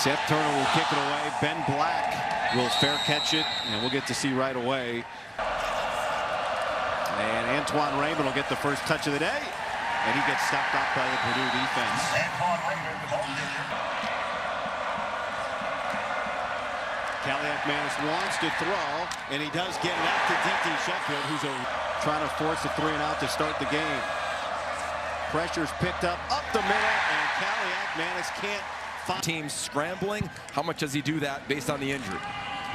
Seth Turner will kick it away. Ben Black will fair catch it, and we'll get to see right away. And Antoine Raymond will get the first touch of the day, and he gets stopped off by the Purdue defense. Kaliakmanis wants to throw, and he does get it out to D.T. Sheffield, who's trying to force a 3-and-out to start the game. Pressure's picked up the middle, and Kaliakmanis can't find. Team scrambling. How much does he do that based on the injury?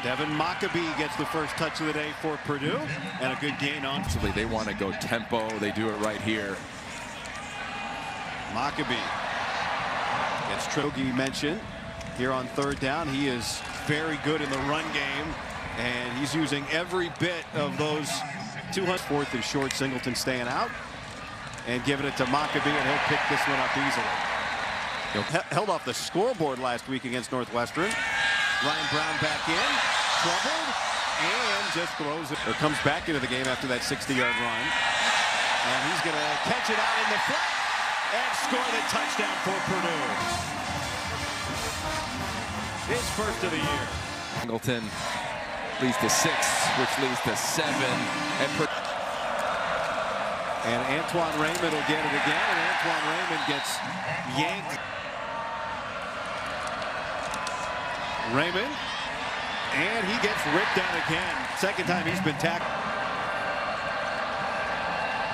Devin Maccabee gets the first touch of the day for Purdue, and a good gain on. They want to go tempo. They do it right here. Maccabee gets Trogi mentioned here on third down. He is very good in the run game, and he's using every bit of those 200. Fourth and short, Singleton staying out and giving it to Maccabee, and he'll pick this one up easily. Held off the scoreboard last week against Northwestern. Ryan Brown back in, troubled, and just throws it. Or comes back into the game after that 60-yard run. And he's going to catch it out in the flat and score the touchdown for Purdue. His first of the year. Singleton leads to 6, which leads to 7. And Antoine Raymond will get it again, and Antoine Raymond gets yanked. Raymond, and he gets ripped down again. Second time he's been tackled.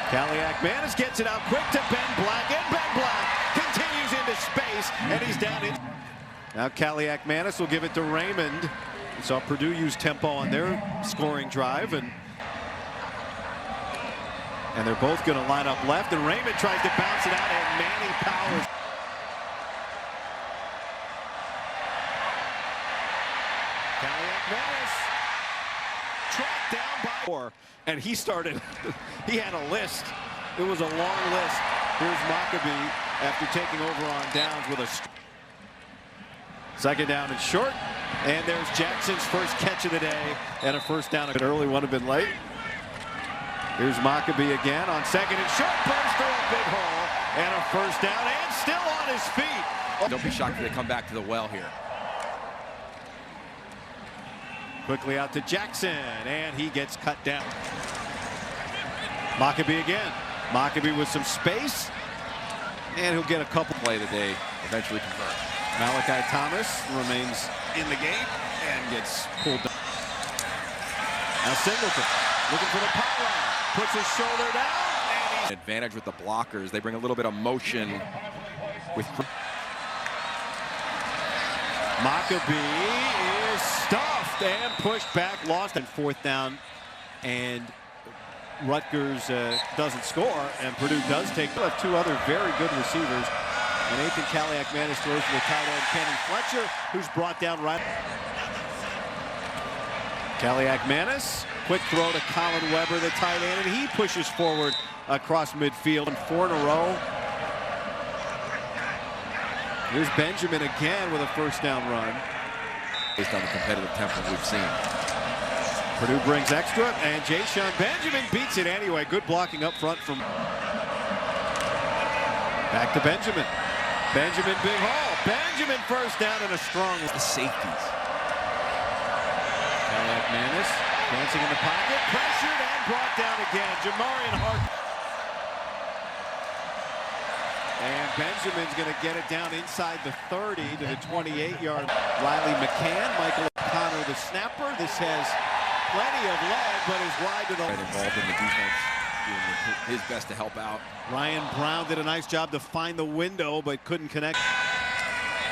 Kaliakmanis gets it out quick to Ben Black, and Ben Black continues into space, and he's down in. Now Kaliakmanis will give it to Raymond. We saw Purdue use tempo on their scoring drive, and they're both going to line up left, and Raymond tries to bounce it out, and Manny Powers. Kaliakmanis tracked down by 4, and he started. He had a list. It was a long list. Here's Maccabee after taking over on downs with a second down and short, and there's Jackson's first catch of the day and a first down. An early one have been late. Here's Maccabee again on second and short, burns through a big hole, and a first down, and still on his feet. Don't be shocked if they come back to the well here. Quickly out to Jackson, and he gets cut down. Maccabee again. Maccabee with some space, and he'll get a couple. Play today, eventually convert. Malachi Thomas remains in the game and gets pulled down. Now Singleton looking for the pylon, puts his shoulder down, and advantage with the blockers. They bring a little bit of motion with. Maccabee is stuffed and pushed back, lost in fourth down, and Rutgers doesn't score, and Purdue does take. We'll have 2 other very good receivers, and Nathan Kaliakmanis throws to the tight end Kenny Fletcher, who's brought down right. Kaliakmanis, quick throw to Colin Weber, the tight end, and he pushes forward across midfield, and 4 in a row. Here's Benjamin again with a first down run. Based on the competitive tempo we've seen. Purdue brings extra, and Jayshon Benjamin beats it anyway. Good blocking up front from. Back to Benjamin. Benjamin, big hole. Benjamin first down and a strong. The safeties. Kaliakmanis dancing in the pocket, pressured and brought down again. Jamarian Hart. And Benjamin's going to get it down inside the 30 to the 28-yard. Riley McCann, Michael O'Connor, the snapper. This has plenty of leg, but is wide to the. Right involved in the defense, doing his best to help out. Ryan Brown did a nice job to find the window, but couldn't connect.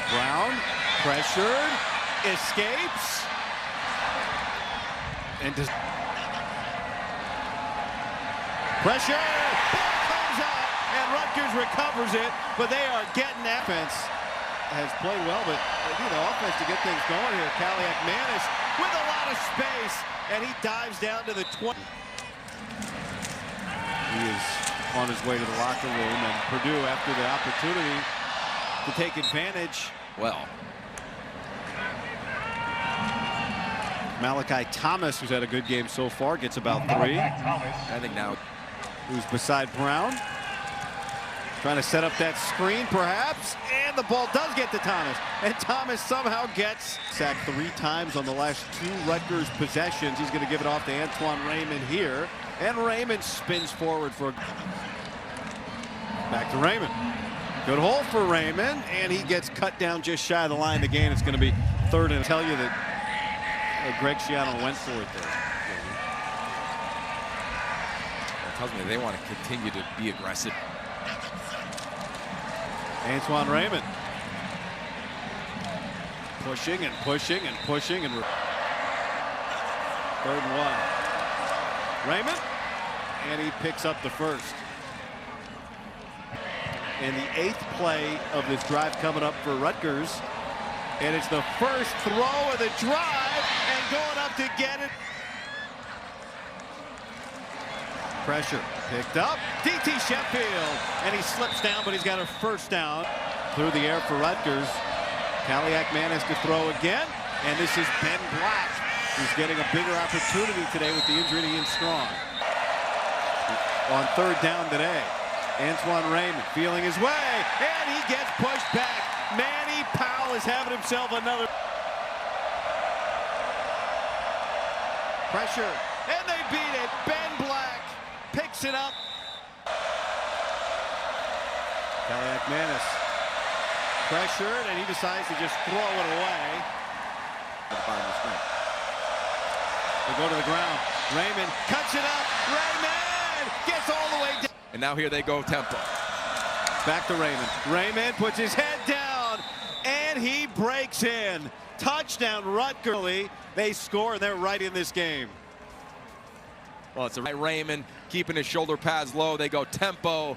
Brown pressured, escapes, and does. Pressure. And Rutgers recovers it, but they are getting offense. Has played well, but they need the offense to get things going here. Kaliakmanis with a lot of space, and he dives down to the 20. He is on his way to the locker room, and Purdue, after the opportunity to take advantage. Well, Malachi Thomas, who's had a good game so far, gets about 3. I think now. Who's beside Brown. Trying to set up that screen, perhaps, and and the ball does get to Thomas. And Thomas somehow gets sacked 3 times on the last 2 Rutgers possessions. He's going to give it off to Antoine Raymond here. And Raymond spins forward for a... Back to Raymond. Good hole for Raymond, and he gets cut down just shy of the line. The gain is going to be 3rd, and tell you that Greg Schiano went for it there. That tells me they want to continue to be aggressive. Antoine Raymond pushing and pushing and pushing, and 3rd and 1. Raymond, and he picks up the first. And the 8th play of this drive coming up for Rutgers. And it's the first throw of the drive, and going up to get it. Pressure picked up. D.T. Sheffield, and he slips down, but he's got a first down through the air for Rutgers. Kaliak Manis to throw again, and this is Ben Black, who's getting a bigger opportunity today with the injury to Ian Strong. On 3rd down today, Antoine Raymond feeling his way, and he gets pushed back. Manny Powell is having himself another pressure, and they beat it. Ben Black picks it up. Kaliak Manis pressured, and he decides to just throw it away. They go to the ground. Raymond cuts it up. Raymond gets all the way down. And now here they go, tempo. Back to Raymond. Raymond puts his head down, and he breaks in. Touchdown, Rutgers. They score, and they're right in this game. Well, it's a Raymond keeping his shoulder pads low. They go tempo.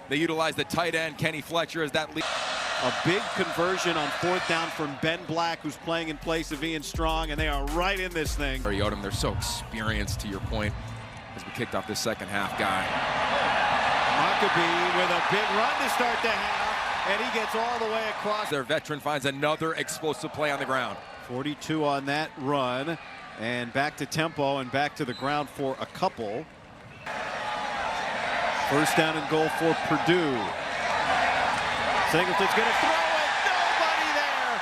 They utilize the tight end, Kenny Fletcher, as that lead. A big conversion on 4th down from Ben Black, who's playing in place of Ian Strong, and they are right in this thing. Odom, they're so experienced, to your point, as we kicked off this second half guy. Maccabee with a big run to start the half, and he gets all the way across. Their veteran finds another explosive play on the ground. 42 on that run, and back to tempo and back to the ground for a couple. 1st down and goal for Purdue. Singleton's going to throw it. Nobody there.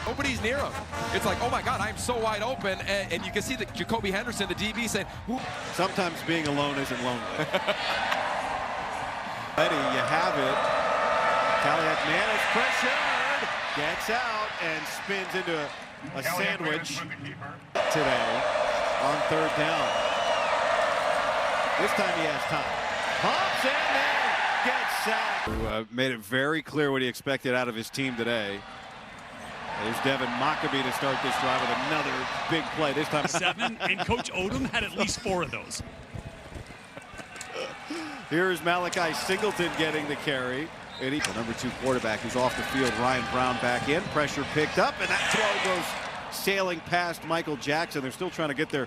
Nobody's near him. It's like, oh my God, I'm so wide open. And you can see that Jacoby Henderson, the DB, saying, who? Sometimes being alone isn't lonely. Ready, you have it. Kaliak Manis pressured, gets out, and spins into a sandwich today on 3rd down. This time he has time. Pumps in there, gets sacked. Made it very clear what he expected out of his team today. There's Devin Maccabee to start this drive with another big play. This time 7, and Coach Odom had at least 4 of those. Here's Malachi Singleton getting the carry. And the number 2 quarterback who's off the field. Ryan Brown back in. Pressure picked up, and that throw goes sailing past Michael Jackson. They're still trying to get their...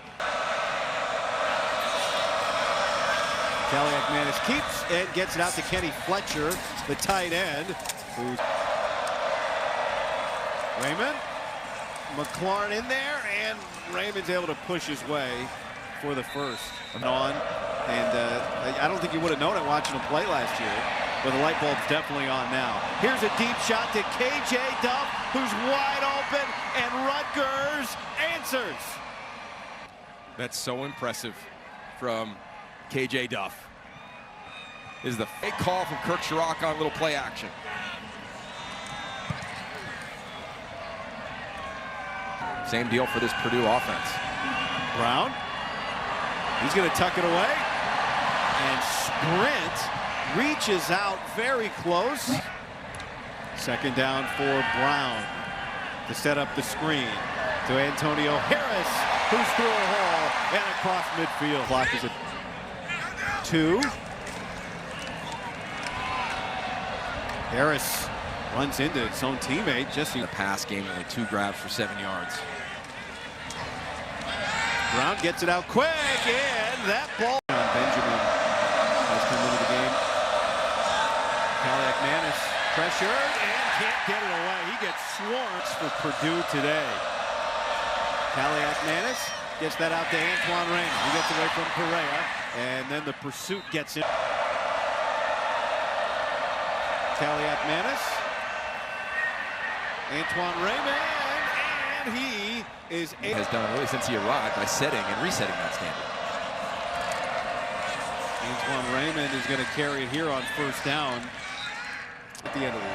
Kaliak Manis keeps and gets it out to Kenny Fletcher, the tight end. Raymond, McLaurin in there, and Raymond's able to push his way for the first. And I don't think you would have known it watching him play last year, but the light bulb's definitely on now. Here's a deep shot to KJ Duff, who's wide open, and Rutgers answers. That's so impressive from KJ Duff. This is the fake call from Kirk Sherrock on a little play action. Same deal for this Purdue offense. Brown, he's going to tuck it away and sprint, reaches out very close. 2nd down for Brown to set up the screen to Antonio Harris, who's through a hole and across midfield. Clock is at 2. Harris runs into his own teammate. Jesse. The pass game, only 2 grabs for 7 yards. Brown gets it out quick, and that ball. Benjamin has come into the game. Kaliak Manis pressured and can't get it away. He gets swarmed for Purdue today. Kaliak Manis gets that out to Antoine Raymond. He gets away from Perea, and then the pursuit gets in. Kaliak Manis. Antoine Raymond, and he has done really since he arrived by setting and resetting that standard. Antoine Raymond is going to carry it here on first down at the end of the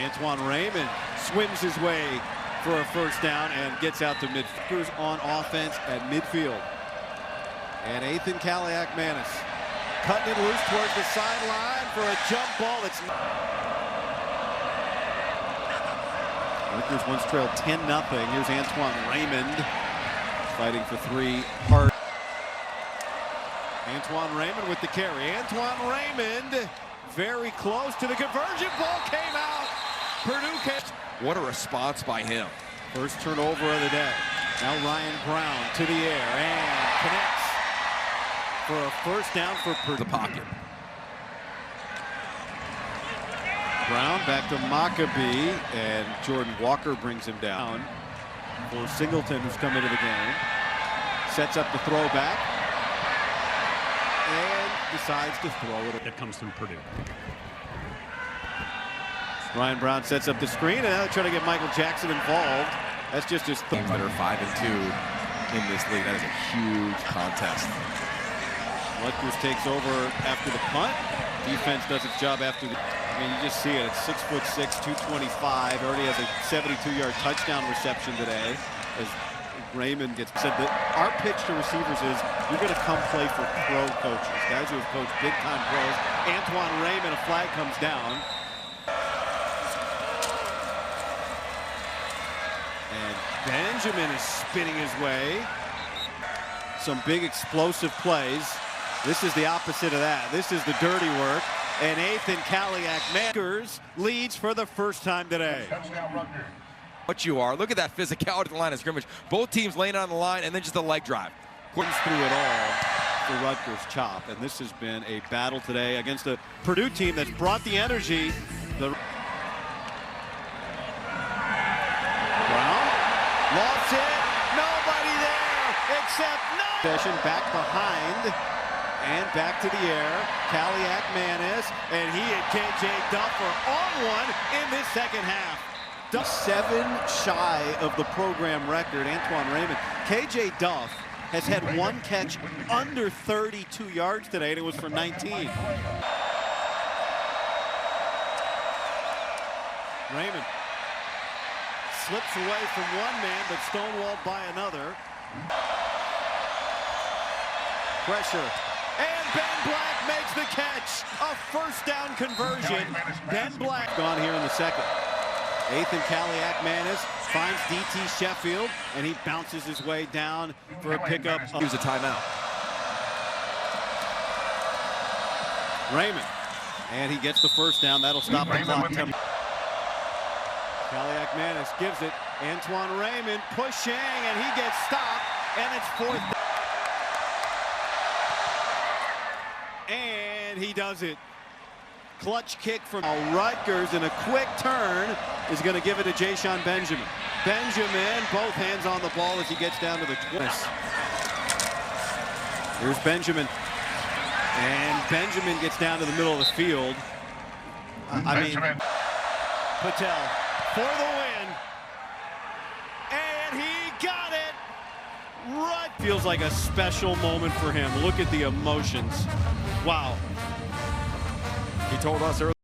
year. Antoine Raymond swims his way for a first down and gets out to midfield on offense at midfield. And Ethan Kaliak Manis cutting it loose towards the sideline for a jump ball. That's Rutgers once trailed 10-0. Here's Antoine Raymond fighting for 3 hard. Antoine Raymond with the carry. Antoine Raymond very close to the conversion. Ball came out. Purdue catch. What a response by him. First turnover of the day. Now Ryan Brown to the air and connects for a first down for Purdue. The pocket. Brown back to Maccabee, and Jordan Walker brings him down for Singleton, who's come into the game. Sets up the throwback and decides to throw it. That comes from Purdue. Ryan Brown sets up the screen, and now they're trying to get Michael Jackson involved. That's just his teams that are 5-2 in this league. That is a huge contest. Rutgers takes over after the punt. Defense does its job after the. I mean, you just see it. It's 6'6", 225. Already has a 72-yard touchdown reception today. As Raymond gets said that our pitch to receivers is you're going to come play for pro coaches, guys who have coached big-time pros. Antoine Raymond, a flag comes down. And Benjamin is spinning his way. Some big explosive plays. This is the opposite of that. This is the dirty work. And Ethan Kaliak Manis leads for the first time today. What you are. Look at that physicality at the line of scrimmage. Both teams laying on the line and then just a leg drive. Through it all for Rutgers chop. And this has been a battle today against a Purdue team that's brought the energy. Brown lost it. Nobody there except Session back behind. And back to the air, Kaliak Manis, and he and KJ Duff are on one in this second half. Duff 7 shy of the program record, Antoine Raymond. KJ Duff has had 1 catch under 32 yards today, and it was for 19. Raymond slips away from one man, but stonewalled by another. Pressure. And Ben Black makes the catch. A first down conversion. Ben Black gone here in the second. Ethan Kaliak Manis finds DT Sheffield, and he bounces his way down for a pickup. Use a timeout. Raymond. And he gets the first down. That'll stop the clock. Kaliak Manis gives it. Antoine Raymond pushing, and he gets stopped. And it's fourth down. And he does it. Clutch kick from Rutgers, and a quick turn is going to give it to Jashaun Benjamin. Benjamin, both hands on the ball as he gets down to the 20. Here's Benjamin. And Benjamin gets down to the middle of the field. I mean, Patel for the win. And he got it. Feels like a special moment for him. Look at the emotions. Wow. He told us earlier.